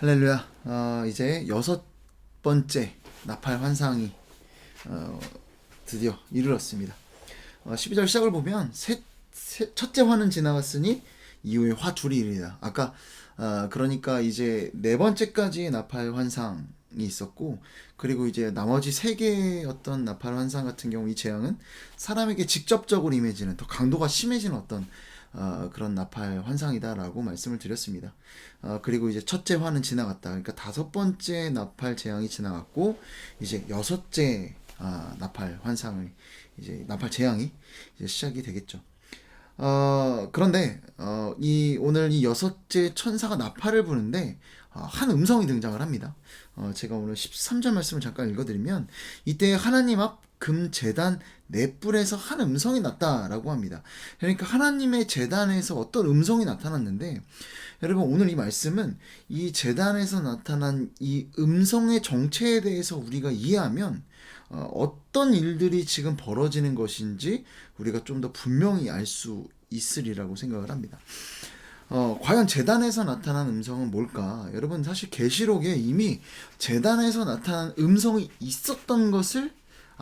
할렐루야. 이제 여섯 번째 나팔 환상이 드디어 이르렀습니다. 12절 시작을 보면 첫째 화는 지나갔으니 이후에 화 둘이 이르리라. 아까 그러니까 이제 네 번째까지 나팔 환상이 있었고, 그리고 이제 나머지 세 개의 어떤 나팔 환상 같은 경우 이 재앙은 사람에게 직접적으로 임해지는 더 강도가 심해지는 어떤 그런 나팔 환상이다라고 말씀을 드렸습니다. 그리고 이제 첫째 화는 지나갔다. 그러니까 다섯 번째 나팔 재앙이 지나갔고, 이제 여섯째 나팔 환상을 이제 나팔 재앙이 이제 시작이 되겠죠. 그런데 오늘 이 여섯째 천사가 나팔을 부는데 한 음성이 등장을 합니다. 제가 오늘 13절 말씀을 잠깐 읽어드리면, 이때 하나님 앞 금 제단 넷불에서 한 음성이 났다라고 합니다. 그러니까 하나님의 제단에서 어떤 음성이 나타났는데, 여러분 오늘 이 말씀은 이 제단에서 나타난 이 음성의 정체에 대해서 우리가 이해하면 어떤 일들이 지금 벌어지는 것인지 우리가 좀 더 분명히 알 수 있으리라고 생각을 합니다. 과연 제단에서 나타난 음성은 뭘까? 여러분 사실 계시록에 이미 제단에서 나타난 음성이 있었던 것을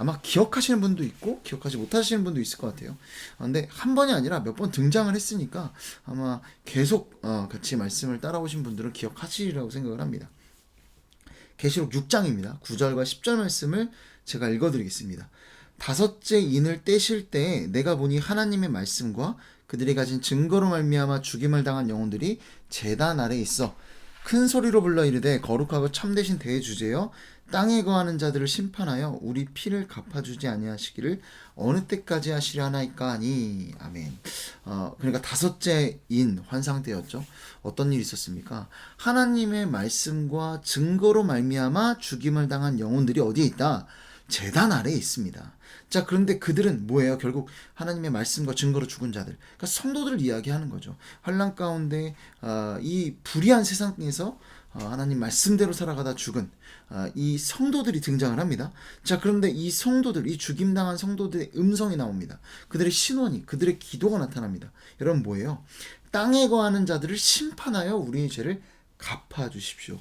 아마 기억하시는 분도 있고 기억하지 못하시는 분도 있을 것 같아요. 근데 한 번이 아니라 몇 번 등장을 했으니까 아마 계속 같이 말씀을 따라오신 분들은 기억하시리라고 생각을 합니다. 계시록 6장입니다. 9절과 10절 말씀을 제가 읽어드리겠습니다. 다섯째 인을 떼실 때에 내가 보니 하나님의 말씀과 그들이 가진 증거로 말미암아 죽임을 당한 영혼들이 제단 아래에 있어 큰 소리로 불러 이르되 거룩하고 참되신 대주제여 땅에 거하는 자들을 심판하여 우리 피를 갚아주지 아니하시기를 어느 때까지 하시려 하나이까 하니. 아멘. 그러니까 다섯째 인 환상 때였죠. 어떤 일이 있었습니까? 하나님의 말씀과 증거로 말미암아 죽임을 당한 영혼들이 어디에 있다? 제단 아래에 있습니다. 자, 그런데 그들은 뭐예요? 결국 하나님의 말씀과 증거로 죽은 자들, 그러니까 성도들을 이야기하는 거죠. 환난 가운데 이 불의한 세상에서 하나님 말씀대로 살아가다 죽은 이 성도들이 등장을 합니다. 자, 그런데 이 성도들, 이 죽임당한 성도들의 음성이 나옵니다. 그들의 신원이, 그들의 기도가 나타납니다. 여러분 뭐예요? 땅에 거하는 자들을 심판하여 우리의 죄를 갚아주십시오.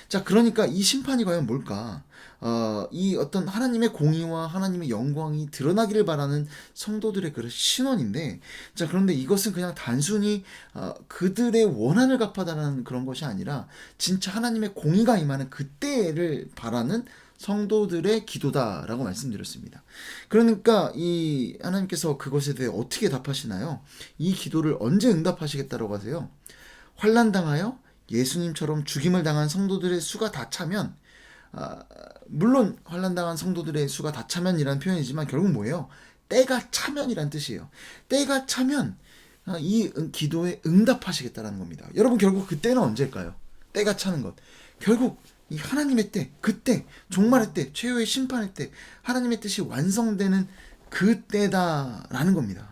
자, 그러니까 이 심판이 과연 뭘까? 이 어떤 하나님의 공의와 하나님의 영광이 드러나기를 바라는 성도들의 그런 신원인데, 자, 그런데 이것은 그냥 단순히 그들의 원한을 갚아달라는 그런 것이 아니라 진짜 하나님의 공의가 임하는 그때를 바라는 성도들의 기도다라고 말씀드렸습니다. 그러니까 이 하나님께서 그것에 대해 어떻게 답하시나요? 이 기도를 언제 응답하시겠다라고 하세요? 환난당하여 예수님처럼 죽임을 당한 성도들의 수가 다 차면, 물론 환난당한 성도들의 수가 다 차면이라는 표현이지만 결국 뭐예요? 때가 차면이란 뜻이에요. 때가 차면 이 기도에 응답하시겠다라는 겁니다. 여러분 결국 그 때는 언제일까요? 때가 차는 것. 결국 이 하나님의 때, 그때, 종말의 때, 최후의 심판의 때, 하나님의 뜻이 완성되는 그 때다라는 겁니다.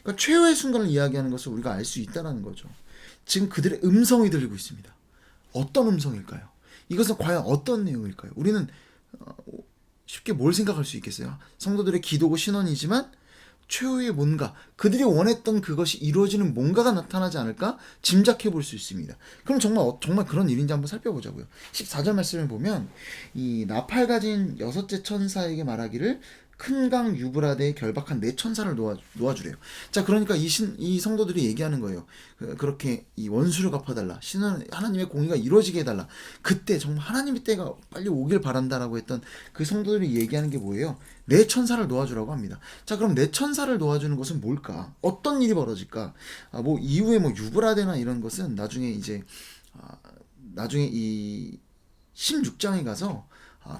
그러니까 최후의 순간을 이야기하는 것을 우리가 알 수 있다는 거죠. 지금 그들의 음성이 들리고 있습니다. 어떤 음성일까요? 이것은 과연 어떤 내용일까요? 우리는 쉽게 뭘 생각할 수 있겠어요? 성도들의 기도고 신원이지만 최후의 뭔가, 그들이 원했던 그것이 이루어지는 뭔가가 나타나지 않을까 짐작해 볼 수 있습니다. 그럼 정말 그런 일인지 한번 살펴보자고요. 14절 말씀을 보면 이 나팔 가진 여섯째 천사에게 말하기를 큰 강 유브라데에 결박한 네 천사를 놓아주래요. 자, 그러니까 이 성도들이 얘기하는 거예요. 그렇게 이 원수를 갚아달라. 하나님의 공의가 이루어지게 해달라. 그때 정말 하나님의 때가 빨리 오길 바란다라고 했던 그 성도들이 얘기하는 게 뭐예요? 네 천사를 놓아주라고 합니다. 자, 그럼 네 천사를 놓아주는 것은 뭘까? 어떤 일이 벌어질까? 뭐 이후에 뭐 유브라데나 이런 것은 나중에 이 16장에 가서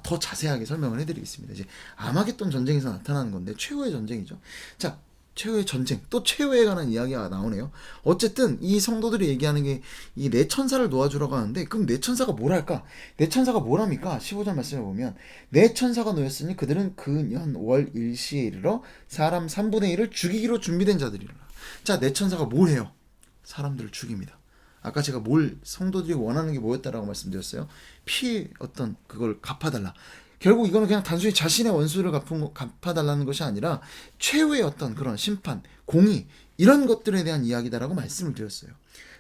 더 자세하게 설명을 해드리겠습니다. 이제 아마겟돈 전쟁에서 나타나는 건데 최후의 전쟁이죠. 자, 최후의 전쟁, 또 최후에 관한 이야기가 나오네요. 어쨌든 이 성도들이 얘기하는 게 이 네 천사를 놓아주라고 하는데, 그럼 네 천사가 뭘 할까? 네 천사가 뭘 합니까? 15절 말씀을 보면 네 천사가 놓였으니 그들은 그 년 월 일시에 이르러 사람 3분의 1을 죽이기로 준비된 자들이라. 자, 네 천사가 뭘 해요? 사람들을 죽입니다. 아까 제가 성도들이 원하는 게 뭐였다라고 말씀드렸어요? 피의 어떤 그걸 갚아달라. 결국 이거는 그냥 단순히 자신의 원수를 갚아달라는 것이 아니라 최후의 어떤 그런 심판, 공의, 이런 것들에 대한 이야기다라고 말씀을 드렸어요.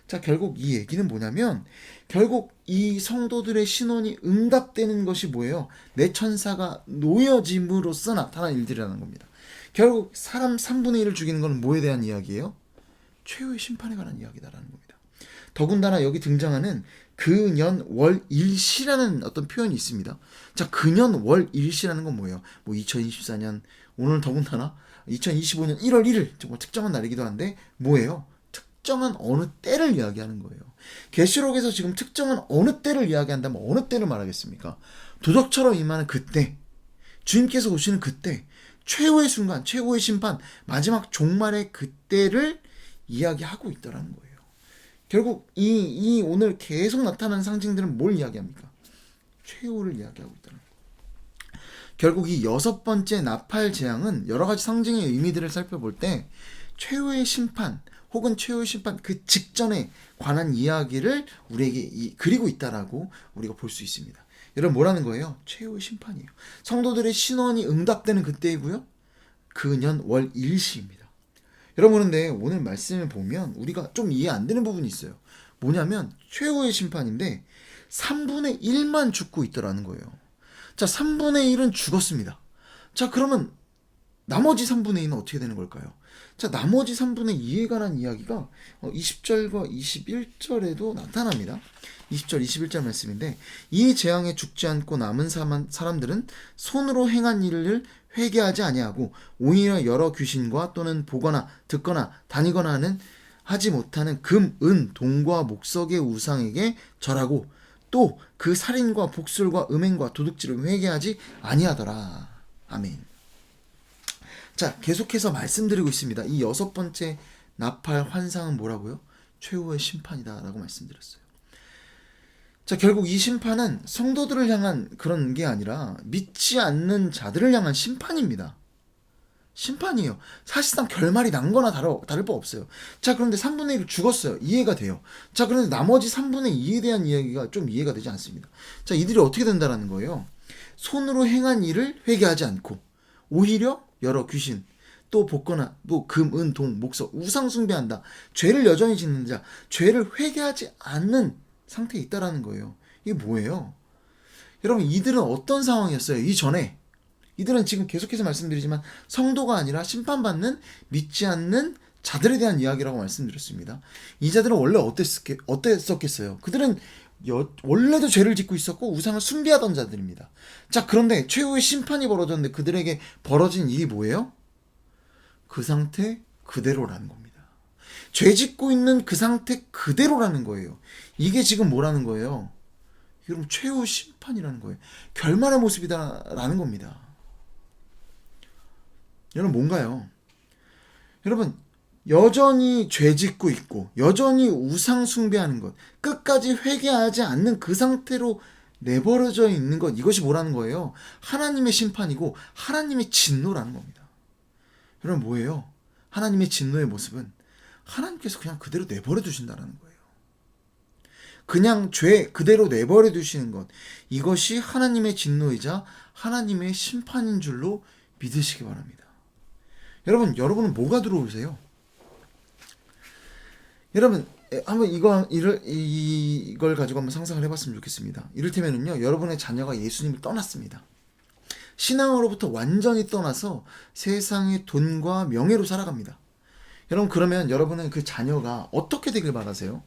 자, 결국 이 얘기는 뭐냐면 결국 이 성도들의 신원이 응답되는 것이 뭐예요? 내 천사가 놓여짐으로써 나타난 일들이라는 겁니다. 결국 사람 3분의 1을 죽이는 건 뭐에 대한 이야기예요? 최후의 심판에 관한 이야기다라는 겁니다. 더군다나 여기 등장하는 근연월일시라는 어떤 표현이 있습니다. 자, 근연월일시라는 건 뭐예요? 뭐 2024년 오늘 더군다나 2025년 1월 1일 정말 특정한 날이기도 한데 뭐예요? 특정한 어느 때를 이야기하는 거예요. 계시록에서 지금 특정한 어느 때를 이야기한다면 어느 때를 말하겠습니까? 도적처럼 임하는 그때, 주님께서 오시는 그때, 최후의 순간, 최후의 심판, 마지막 종말의 그때를 이야기하고 있다는 거예요. 결국 이 오늘 계속 나타나는 상징들은 뭘 이야기합니까? 최후를 이야기하고 있다는 거예요. 결국 이 6번째 나팔 재앙은 여러 가지 상징의 의미들을 살펴볼 때 최후의 심판 혹은 최후의 심판 그 직전에 관한 이야기를 우리에게 그리고 있다라고 우리가 볼 수 있습니다. 여러분 뭐라는 거예요? 최후의 심판이에요. 성도들의 신원이 응답되는 그때이고요. 근연월일시입니다. 여러분 그런데 오늘 말씀을 보면 우리가 좀 이해 안 되는 부분이 있어요. 뭐냐면 최후의 심판인데 3분의 1만 죽고 있더라는 거예요. 자, 3분의 1은 죽었습니다. 자, 그러면 나머지 3분의 2는 어떻게 되는 걸까요? 자, 나머지 3분의 2에 관한 이야기가 20절과 21절에도 나타납니다. 20절, 21절 말씀인데 이 재앙에 죽지 않고 남은 사람들은 손으로 행한 일을 회개하지 아니하고 오히려 여러 귀신과 또는 보거나 듣거나 다니거나 하지 못하는 금, 은, 동과 목석의 우상에게 절하고 또 그 살인과 복술과 음행과 도둑질을 회개하지 아니하더라. 아멘. 자, 계속해서 말씀드리고 있습니다. 이 6번째 나팔 환상은 뭐라고요? 최후의 심판이다 라고 말씀드렸어요. 자, 결국 이 심판은 성도들을 향한 그런 게 아니라 믿지 않는 자들을 향한 심판입니다. 심판이에요. 사실상 결말이 난 거나 다를 바 없어요. 자, 그런데 3분의 1을 죽었어요. 이해가 돼요. 자, 그런데 나머지 3분의 2에 대한 이야기가 좀 이해가 되지 않습니다. 자, 이들이 어떻게 된다라는 거예요? 손으로 행한 일을 회개하지 않고 오히려 여러 귀신 또 복거나 뭐 금, 은, 동, 목석 우상 숭배한다. 죄를 여전히 짓는 자, 죄를 회개하지 않는 상태에 있다라는 거예요. 이게 뭐예요? 여러분 이들은 어떤 상황이었어요? 이전에 이들은 지금 계속해서 말씀드리지만 성도가 아니라 심판받는 믿지 않는 자들에 대한 이야기라고 말씀드렸습니다. 이 자들은 원래 어땠었겠어요? 그들은 원래도 죄를 짓고 있었고 우상을 숭배하던 자들입니다. 자, 그런데 최후의 심판이 벌어졌는데 그들에게 벌어진 일이 뭐예요? 그 상태 그대로라는 겁니다. 죄 짓고 있는 그 상태 그대로라는 거예요. 이게 지금 뭐라는 거예요? 여러분 최후 심판이라는 거예요. 결말의 모습이다라는 겁니다. 여러분 뭔가요? 여러분 여전히 죄 짓고 있고 여전히 우상 숭배하는 것 끝까지 회개하지 않는 그 상태로 내버려져 있는 것 이것이 뭐라는 거예요? 하나님의 심판이고 하나님의 진노라는 겁니다. 여러분 뭐예요? 하나님의 진노의 모습은 하나님께서 그냥 그대로 내버려 두신다는 거예요. 그냥 죄 그대로 내버려 두시는 것 이것이 하나님의 진노이자 하나님의 심판인 줄로 믿으시기 바랍니다. 여러분은 뭐가 들어오세요? 여러분 한번 이걸 가지고 한번 상상을 해봤으면 좋겠습니다. 이를테면은요, 여러분의 자녀가 예수님을 떠났습니다. 신앙으로부터 완전히 떠나서 세상의 돈과 명예로 살아갑니다. 여러분 그러면 여러분은 그 자녀가 어떻게 되길 바라세요?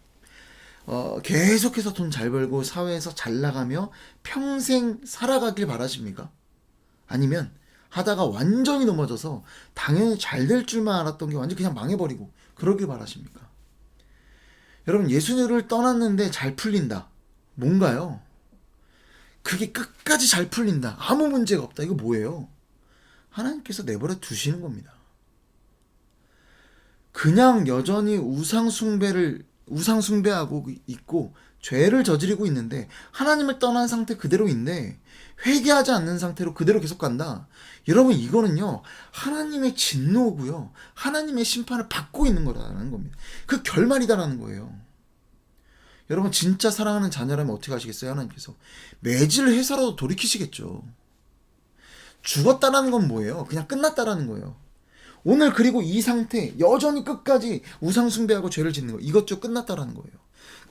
계속해서 돈 잘 벌고 사회에서 잘 나가며 평생 살아가길 바라십니까? 아니면 하다가 완전히 넘어져서 당연히 잘 될 줄만 알았던 게 완전히 그냥 망해버리고 그러길 바라십니까? 여러분 예수님을 떠났는데 잘 풀린다. 뭔가요? 그게 끝까지 잘 풀린다. 아무 문제가 없다. 이거 뭐예요? 하나님께서 내버려 두시는 겁니다. 그냥 여전히 우상 숭배하고 있고 죄를 저지르고 있는데 하나님을 떠난 상태 그대로인데 회개하지 않는 상태로 그대로 계속 간다. 여러분 이거는요 하나님의 진노고요 하나님의 심판을 받고 있는 거라는 겁니다. 그 결말이다라는 거예요. 여러분 진짜 사랑하는 자녀라면 어떻게 하시겠어요? 하나님께서 매질을 해서라도 돌이키시겠죠. 죽었다라는 건 뭐예요? 그냥 끝났다라는 거예요. 오늘 그리고 이 상태 여전히 끝까지 우상숭배하고 죄를 짓는 거, 이것 쭉 끝났다라는 거예요.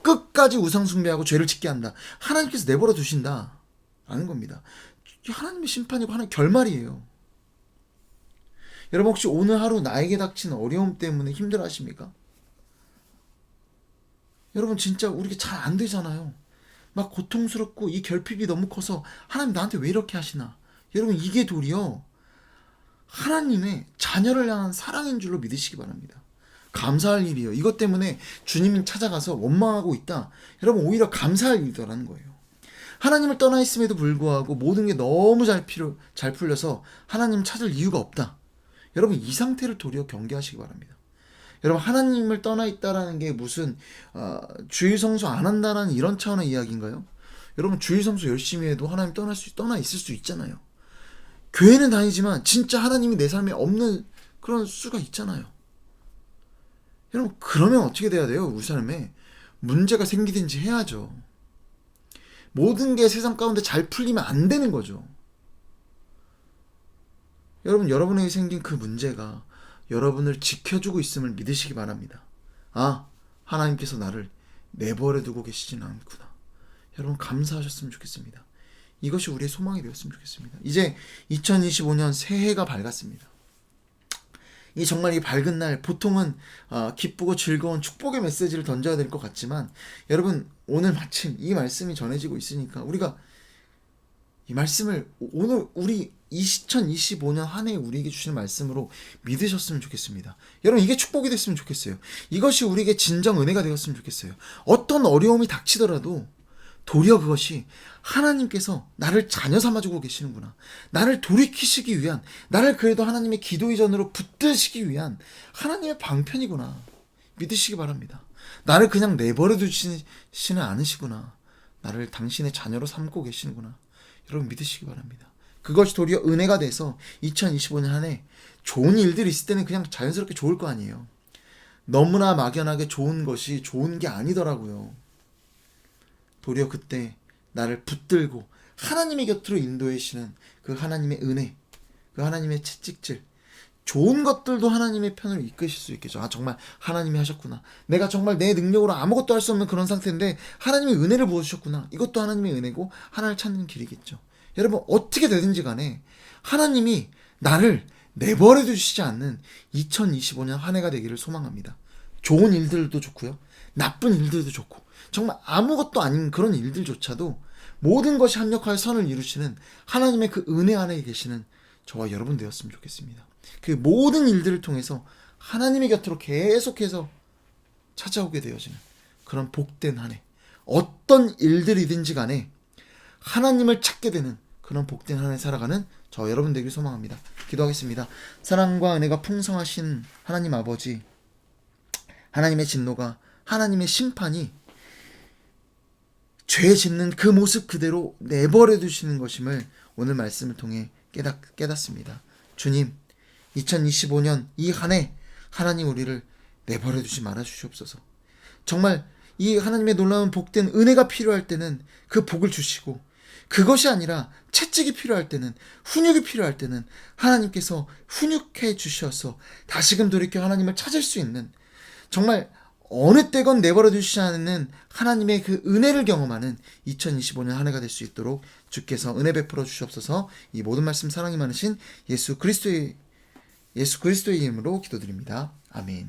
끝까지 우상숭배하고 죄를 짓게 한다. 하나님께서 내버려 두신다 라는 겁니다. 하나님의 심판이고 하나님의 결말이에요. 여러분 혹시 오늘 하루 나에게 닥친 어려움 때문에 힘들어 하십니까? 여러분 진짜 우리가 잘 안 되잖아요. 막 고통스럽고 이 결핍이 너무 커서 하나님 나한테 왜 이렇게 하시나. 여러분 이게 도리어 하나님의 자녀를 향한 사랑인 줄로 믿으시기 바랍니다. 감사할 일이에요. 이것 때문에 주님이 찾아가서 원망하고 있다. 여러분 오히려 감사할 일이라는 거예요. 하나님을 떠나 있음에도 불구하고 모든 게 너무 잘 풀려서 하나님 찾을 이유가 없다. 여러분 이 상태를 도리어 경계하시기 바랍니다. 여러분 하나님을 떠나 있다라는 게 무슨 주일 성수 안 한다라는 이런 차원의 이야기인가요? 여러분 주일 성수 열심히 해도 하나님 떠나 있을 수 있잖아요. 교회는 다니지만 진짜 하나님이 내 삶에 없는 그런 수가 있잖아요. 여러분 그러면 어떻게 돼야 돼요? 우리 삶에 문제가 생기든지 해야죠. 모든 게 세상 가운데 잘 풀리면 안 되는 거죠. 여러분 여러분에게 생긴 그 문제가 여러분을 지켜주고 있음을 믿으시기 바랍니다. 아, 하나님께서 나를 내버려 두고 계시지는 않구나. 여러분 감사하셨으면 좋겠습니다. 이것이 우리의 소망이 되었으면 좋겠습니다. 이제 2025년 새해가 밝았습니다. 이 정말 이 밝은 날 보통은 기쁘고 즐거운 축복의 메시지를 던져야 될 것 같지만 여러분 오늘 마침 이 말씀이 전해지고 있으니까 우리가 이 말씀을 오늘 우리 2025년 한 해 우리에게 주시는 말씀으로 믿으셨으면 좋겠습니다. 여러분 이게 축복이 됐으면 좋겠어요. 이것이 우리에게 진정 은혜가 되었으면 좋겠어요. 어떤 어려움이 닥치더라도 도리어 그것이 하나님께서 나를 자녀 삼아주고 계시는구나. 나를 돌이키시기 위한, 나를 그래도 하나님의 기도의 전으로 붙드시기 위한 하나님의 방편이구나. 믿으시기 바랍니다. 나를 그냥 내버려 두시지는 않으시구나. 나를 당신의 자녀로 삼고 계시는구나. 여러분 믿으시기 바랍니다. 그것이 도리어 은혜가 돼서 2025년 한 해 좋은 일들이 있을 때는 그냥 자연스럽게 좋을 거 아니에요. 너무나 막연하게 좋은 것이 좋은 게 아니더라고요. 도리어 그때 나를 붙들고 하나님의 곁으로 인도해 주시는 그 하나님의 은혜, 그 하나님의 채찍질, 좋은 것들도 하나님의 편으로 이끄실 수 있겠죠. 아 정말 하나님이 하셨구나. 내가 정말 내 능력으로 아무것도 할 수 없는 그런 상태인데 하나님이 은혜를 부어주셨구나. 이것도 하나님의 은혜고 하나님을 찾는 길이겠죠. 여러분 어떻게 되든지 간에 하나님이 나를 내버려 두시지 않는 2025년 한 해가 되기를 소망합니다. 좋은 일들도 좋고요. 나쁜 일들도 좋고 정말 아무것도 아닌 그런 일들조차도 모든 것이 합력하여 선을 이루시는 하나님의 그 은혜 안에 계시는 저와 여러분 되었으면 좋겠습니다. 그 모든 일들을 통해서 하나님의 곁으로 계속해서 찾아오게 되어지는 그런 복된 한 해, 어떤 일들이든지 간에 하나님을 찾게 되는 그런 복된 한 해 살아가는 저 여러분 되길 소망합니다. 기도하겠습니다. 사랑과 은혜가 풍성하신 하나님 아버지, 하나님의 진노가, 하나님의 심판이 죄 짓는 그 모습 그대로 내버려 두시는 것임을 오늘 말씀을 통해 깨닫습니다. 주님, 2025년 이 한 해 하나님 우리를 내버려 두지 말아 주시옵소서. 정말 이 하나님의 놀라운 복된 은혜가 필요할 때는 그 복을 주시고, 그것이 아니라 채찍이 필요할 때는, 훈육이 필요할 때는 하나님께서 훈육해 주셔서 다시금 돌이켜 하나님을 찾을 수 있는, 정말 어느 때건 내버려 두시지 않는 하나님의 그 은혜를 경험하는 2025년 한 해가 될 수 있도록 주께서 은혜 베풀어 주시옵소서. 이 모든 말씀 사랑이 많으신 예수 그리스도의 이름으로 기도드립니다. 아멘.